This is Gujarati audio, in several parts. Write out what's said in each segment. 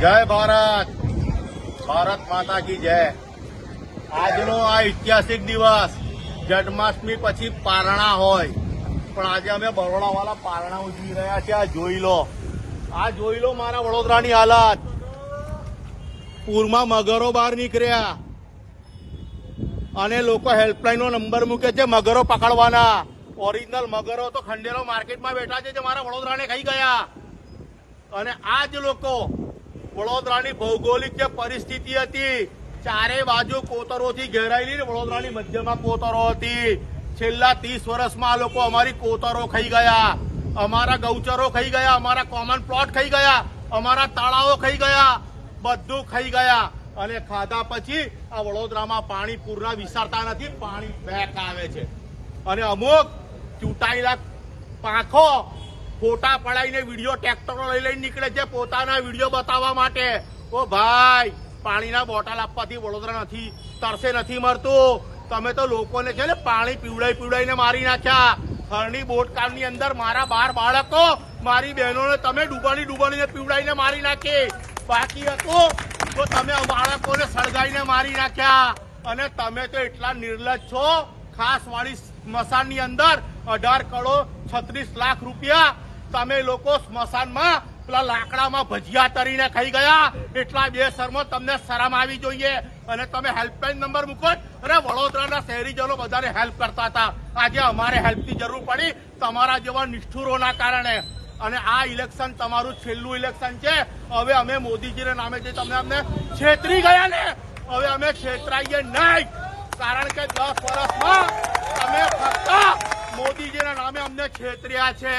જય ભારત, ભારત માતા કી જય। આજનો આ ઐતિહાસિક દિવસ જન્માષ્ટમી પછી પારણા હોય, પણ આજે અમે બરોડાવાળા પારણા ઉજવી રહ્યા છે। આ જોઈ લો મારા વડોદરાની હાલત। પૂરમાં મગરો બહાર નીકળ્યા અને લોકો હેલ્પલાઈન નો નંબર મૂકે છે મગરો પકડવાના। ઓરિજિનલ મગરો તો ખંડેરો માર્કેટમાં બેઠા છે જે મારા વડોદરાને ખાઈ ગયા। અને આ જ લોકો વડોદરાની ભૌગોલિક જે પરિસ્થિતિ હતી, ચારે બાજુ કોતરોથી ઘેરાયેલી, વડોદરાની મધ્યમાં કોતરો હતી। છેલ્લા 30 વર્ષમાં આ લોકો અમારી કોતરો ખાઈ ગયા, અમારા ગૌચરો ખાઈ ગયા, અમારા કોમન પ્લોટ ખાઈ ગયા, અમારા તળાવો ખાઈ ગયા, બધું ખાઈ ગયા। અને ખાધા પછી આ વડોદરામાં પાણી પૂરના વિસરતા નથી, પાણી બેક આવે છે। અને અમુક ચૂંટાયેલા પાંખો ફોટા પડાઈને વિડીયો ટ્રેક્ટરો લઈને નીકળે છે પોતાના વિડીયો બતાવવા માટે। ઓ ભાઈ, પાણીના બોટલ આપવાથી વડોદરા નથી તરસે નથી મરતું। તમે તો લોકોને છે ને પાણી પીવડાઈને મારી નાખ્યા। હરણી બોટકામની અંદર મારા 12 બાળકો, મારી બહેનોને તમે ડૂબાડીને પીવડાઈને મારી નાખી। બાકી હતું તો તમે બાળકોને સળગાઈને મારી નાખ્યા। અને તમે તો એટલા નિર્લજ્જ છો। ખાસ વાળી સ્મશાનની અંદર 18 કરોડ 36 લાખ રૂપિયા તમે લોકો સ્મશાનમાં પેલા લાકડામાં ભજીયા તરીને ખાઈ ગયા। એટલા બેશરમો, તમને શરમ આવી જોઈએ। અને તમે હેલ્પલાઈન નંબર મૂકો। અરે વડોદરાના શહેરીજનો બધાને હેલ્પ કરતા હતા, આજે અમારે હેલ્પની જરૂર પડી તમારા જેવા નિષ્ઠુરોના કારણે। અને આ ઇલેક્શન તમારું છેલ્લું ઇલેક્શન છે। હવે અમે મોદીજીના નામે જે તમને અમને છેતરી ગયા ને, હવે અમે છેતરાઈએ નહીં। કારણ કે 10 વર્ષમાં તમે ફક્ત મોદીજીના નામે અમને છેતર્યા છે।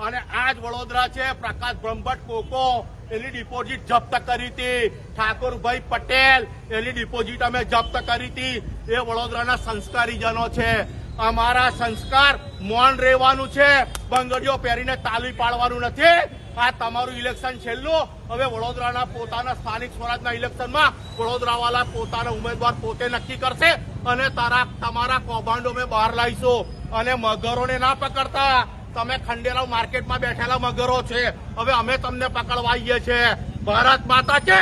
અને આજ વડોદરા છે, પ્રકાશ બ્રહ્મભટ્ટ કોકો એની ડિપોઝિટ જપ્ત કરી હતી, ઠાકોરભાઈ પટેલ એની ડિપોઝિટ અમે જપ્ત કરી હતી। એ વડોદરાના સંસ્કારીજનો છે। અમારા સંસ્કાર મૌન રહેવાનું છે, બંગડીઓ પહેરીને તાલી પાડવાનું નથી। આ તમારું ઇલેક્શન છેલ્લું। હવે વડોદરાના પોતાના સ્થાનિક સ્વરાજના ઇલેક્શનમાં વડોદરાવાળા પોતાના ઉમેદવાર પોતે નક્કી કરશે। અને તમારા કૌભાંડો અમે બહાર લાવીશું। અને મગરોને ના પકડતા, તમે ખંડેરાવ માર્કેટમાં બેઠેલા મગરો છે, હવે અમે તમને પકડવા આવીએ છીએ। ભારત માતા છે।